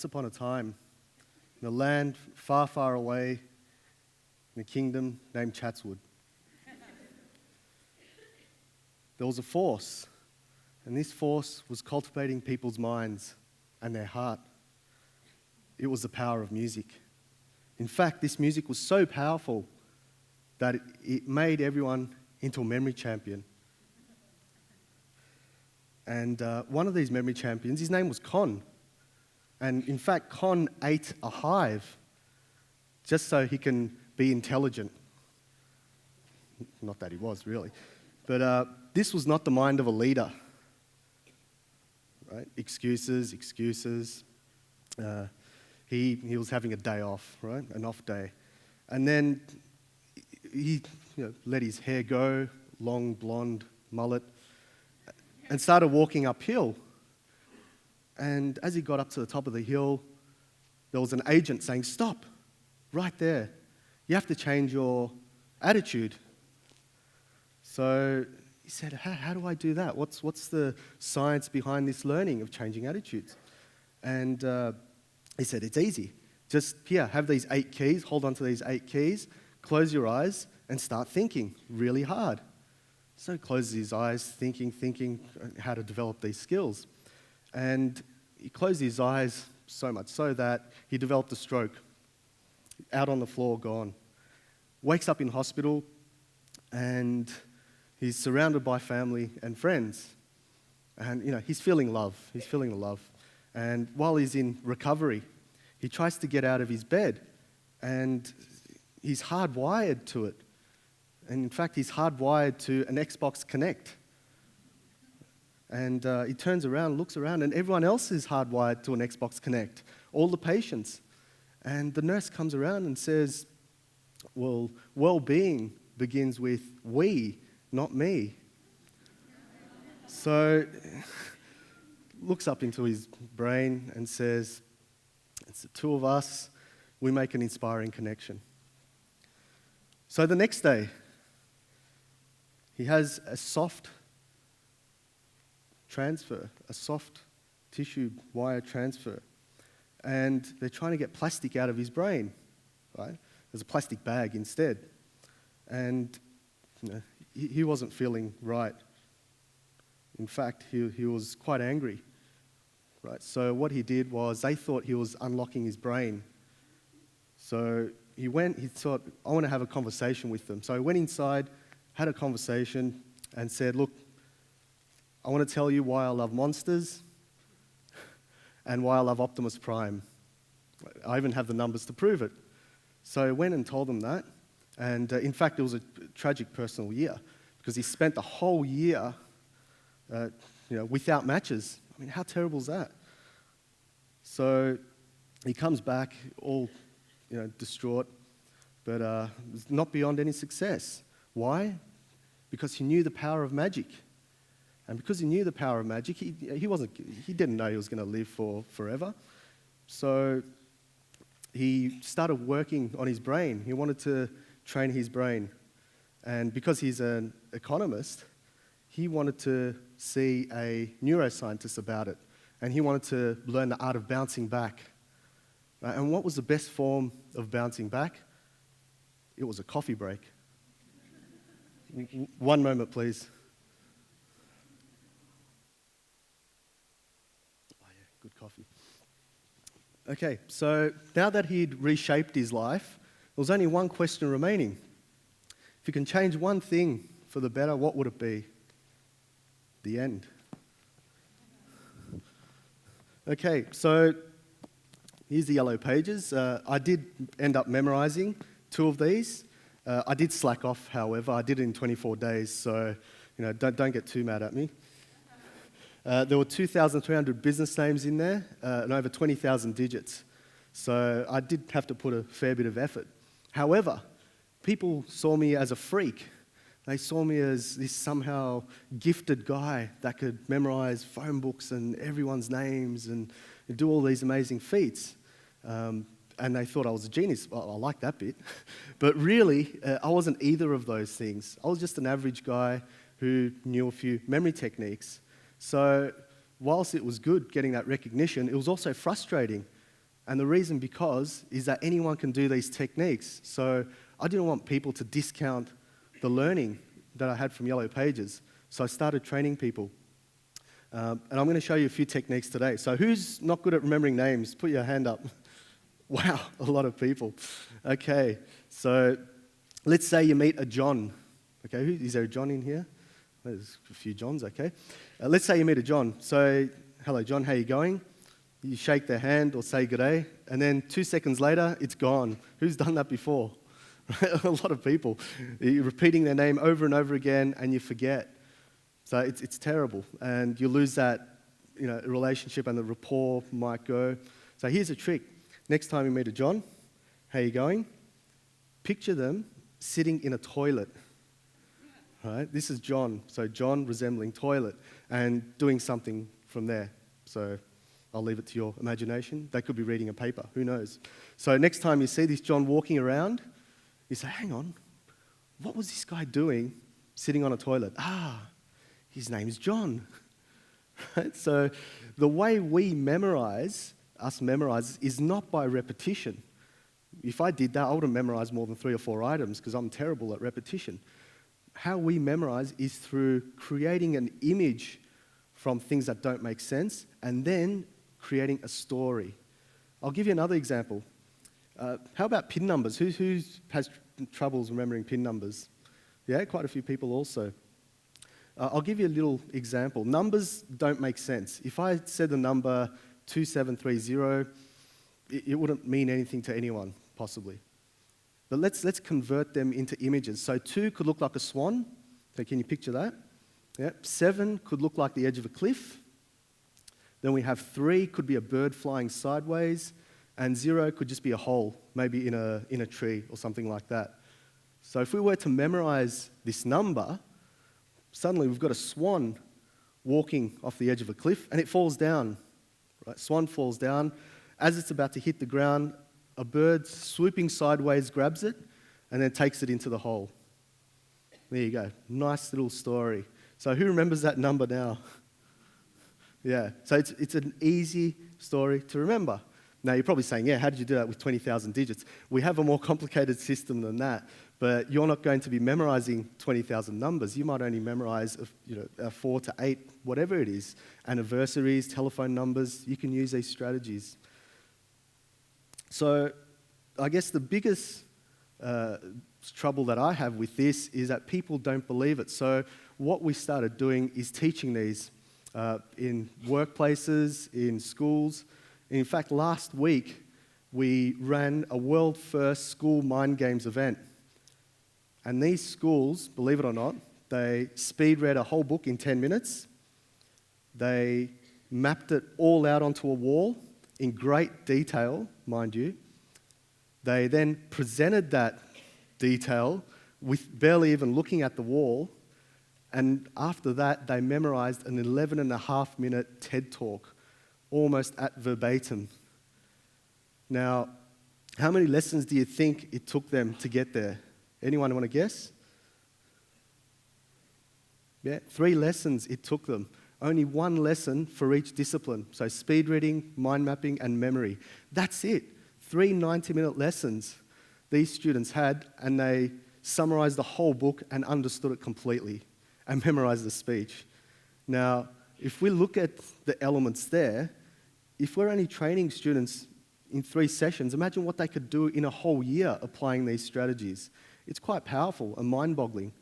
Once upon a time, in a land far, far away, in a kingdom named Chatswood, there was a force, and this force was cultivating people's minds and their heart. It was the power of music. In fact, this music was so powerful that it made everyone into a memory champion. And one of these memory champions, his name was Con. And in fact, Con ate a hive just so he can be intelligent. Not that he was, really. But this was not the mind of a leader. Right? Excuses. He was having a day off, right? An off day. And then he let his hair go, long blonde mullet, and started walking uphill. And as he got up to the top of the hill, there was an agent saying, "Stop, right there. You have to change your attitude." So he said, how do I do that? What's the science behind this learning of changing attitudes? And he said, it's easy. Just, have these 8 keys, hold on to these 8 keys, close your eyes, and start thinking really hard. So he closes his eyes, thinking how to develop these skills. And he closed his eyes so much so that he developed a stroke. Out on the floor, gone. Wakes up in hospital, and he's surrounded by family and friends. And, he's feeling love. He's feeling the love. And while he's in recovery, he tries to get out of his bed, and he's hardwired to it. And in fact, he's hardwired to an Xbox Connect. And he turns around, looks around, and everyone else is hardwired to an Xbox Connect, all the patients. And the nurse comes around and says, well, well-being begins with we, not me. So looks up into his brain and says, it's the two of us, we make an inspiring connection. So the next day, he has a soft transfer, a soft tissue wire transfer, and they're trying to get plastic out of his brain, right? There's a plastic bag instead. And he wasn't feeling right. In fact, he was quite angry. Right? So what he did was, they thought he was unlocking his brain. So he thought, I want to have a conversation with them. So he went inside, had a conversation, and said, look, I want to tell you why I love monsters and why I love Optimus Prime. I even have the numbers to prove it. So he went and told them that. And in fact, it was a tragic personal year because he spent the whole year without matches. I mean, how terrible is that? So he comes back all distraught, but not beyond any success. Why? Because he knew the power of magic. And because he knew the power of magic, he didn't know he was going to live forever. So he started working on his brain. He wanted to train his brain. And because he's an economist, he wanted to see a neuroscientist about it. And he wanted to learn the art of bouncing back. Right? And what was the best form of bouncing back? It was a coffee break. One moment, please. Oh yeah, good coffee. Okay, so now that he'd reshaped his life, there was only one question remaining. If you can change one thing for the better, what would it be? The end. Okay, so here's the yellow pages. I did end up memorizing 2 of these. I did slack off, however. I did it in 24 days, so don't get too mad at me. There were 2,300 business names in there and over 20,000 digits. So I did have to put a fair bit of effort. However, people saw me as a freak. They saw me as this somehow gifted guy that could memorize phone books and everyone's names and do all these amazing feats. And they thought I was a genius. Well, I like that bit. But really, I wasn't either of those things. I was just an average guy who knew a few memory techniques. So whilst it was good getting that recognition, it was also frustrating And the reason because is that anyone can do these techniques. So I didn't want people to discount the learning that I had from Yellow Pages. So I started training people. And I'm going to show you a few techniques today. So who's not good at remembering names? Put your hand up. Wow, a lot of people. Okay, so let's say you meet a John. Okay, is there a John in here? There's a few Johns, okay. Let's say you meet a John. So, hello John, how you going? You shake their hand or say good day, and then 2 seconds later, it's gone. Who's done that before? A lot of people. You're repeating their name over and over again, and you forget. So it's terrible, and you lose that relationship, and the rapport might go. So here's a trick. Next time you meet a John, how you going? Picture them sitting in a toilet. Right? This is John. So John resembling toilet and doing something from there. So I'll leave it to your imagination. They could be reading a paper. Who knows? So next time you see this John walking around, you say, hang on, what was this guy doing sitting on a toilet? His name is John. Right? So the way we memorize, is not by repetition. If I did that, I wouldn't memorize more than 3 or 4 items because I'm terrible at repetition. How we memorize is through creating an image from things that don't make sense and then creating a story. I'll give you another example. How about PIN numbers? Who has troubles remembering PIN numbers? Yeah, quite a few people also. I'll give you a little example. Numbers don't make sense. If I said the number 2730, it wouldn't mean anything to anyone, possibly. But let's convert them into images. So 2 could look like a swan. So can you picture that? Yeah. 7 could look like the edge of a cliff. Then we have 3 could be a bird flying sideways, and 0 could just be a hole, maybe in a tree or something like that. So if we were to memorize this number, suddenly we've got a swan walking off the edge of a cliff, and it falls down. Right? Swan falls down. As it's about to hit the ground, a bird swooping sideways grabs it and then takes it into the hole. There you go. Nice little story. So who remembers that number now? Yeah. So it's an easy story to remember. Now you're probably saying, yeah, how did you do that with 20,000 digits? We have a more complicated system than that, but you're not going to be memorizing 20,000 numbers. You might only memorize 4 to 8, whatever it is. Anniversaries, telephone numbers, you can use these strategies. So I guess the biggest trouble that I have with this is that people don't believe it. So what we started doing is teaching these in workplaces, in schools. In fact, last week, we ran a world-first school mind games event. And these schools, believe it or not, they speed-read a whole book in 10 minutes. They mapped it all out onto a wall in great detail, mind you. They then presented that detail with barely even looking at the wall. And after that, they memorized an 11.5-minute TED Talk, almost at verbatim. Now, how many lessons do you think it took them to get there? Anyone want to guess? Yeah, 3 lessons it took them. Only 1 lesson for each discipline. So speed reading, mind mapping, and memory. That's it. 3 90-minute lessons these students had, and they summarized the whole book and understood it completely and memorized the speech. Now, if we look at the elements there, if we're only training students in 3 sessions, imagine what they could do in a whole year applying these strategies. It's quite powerful and mind-boggling.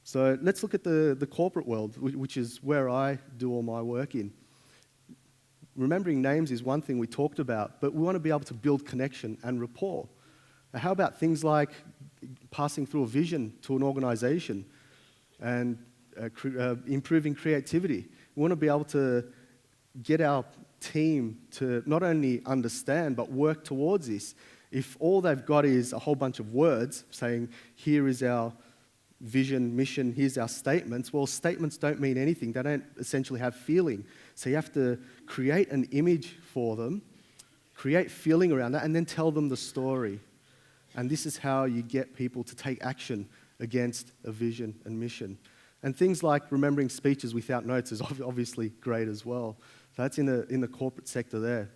So let's look at the corporate world, which is where I do all my work in. Remembering names is one thing we talked about, but we want to be able to build connection and rapport. Now, how about things like passing through a vision to an organization and improving creativity? We want to be able to get our team to not only understand, but work towards this. If all they've got is a whole bunch of words saying, here is our vision, mission, here's our statements, well, statements don't mean anything. They don't essentially have feeling. So you have to create an image for them, create feeling around that, and then tell them the story. And this is how you get people to take action against a vision and mission. And things like remembering speeches without notes is obviously great as well. So that's in the corporate sector there.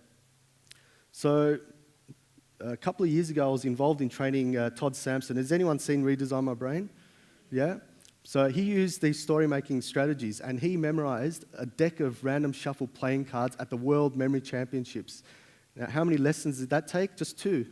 So a couple of years ago, I was involved in training Todd Sampson. Has anyone seen Redesign My Brain? Yeah? So he used these story-making strategies, and he memorized a deck of random shuffle playing cards at the World Memory Championships. Now, how many lessons did that take? Just two.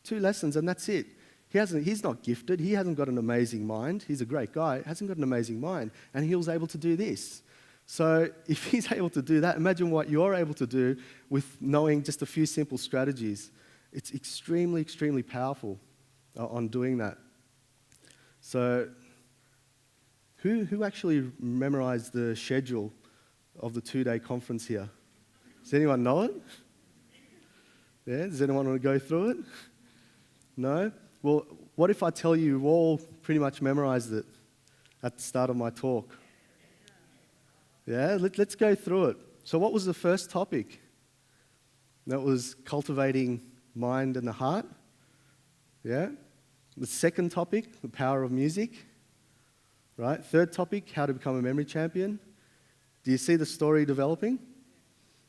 2 lessons, and that's it. He's not gifted. He hasn't got an amazing mind. He's a great guy. Hasn't got an amazing mind, and he was able to do this. So if he's able to do that, imagine what you're able to do with knowing just a few simple strategies. It's extremely, extremely powerful on doing that. So who actually memorized the schedule of the 2-day conference here? Does anyone know it? Yeah? Does anyone want to go through it? No? Well, what if I tell you all pretty much memorized it at the start of my talk? Yeah, let's go through it. So what was the first topic? That was cultivating mind and the heart. Yeah? The second topic, the power of music. Right? Third topic, how to become a memory champion. Do you see the story developing?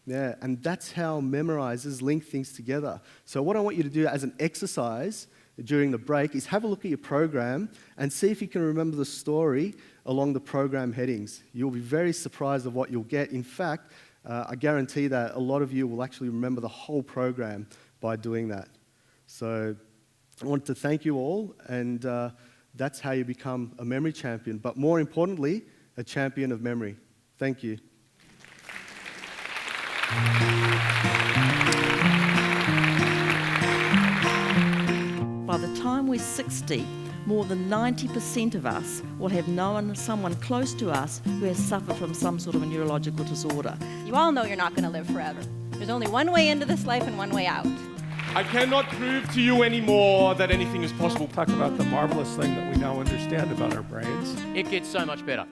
Yeah, and that's how memorizers link things together. So what I want you to do as an exercise during the break is have a look at your program and see if you can remember the story along the program headings. You'll be very surprised of what you'll get. In fact, I guarantee that a lot of you will actually remember the whole program by doing that. So I want to thank you all, and that's how you become a memory champion, but more importantly, a champion of memory. Thank you. By the time we're 60, more than 90% of us will have known someone close to us who has suffered from some sort of a neurological disorder. You all know you're not going to live forever. There's only one way into this life and one way out. I cannot prove to you anymore that anything is possible. Talk about the marvelous thing that we now understand about our brains. It gets so much better.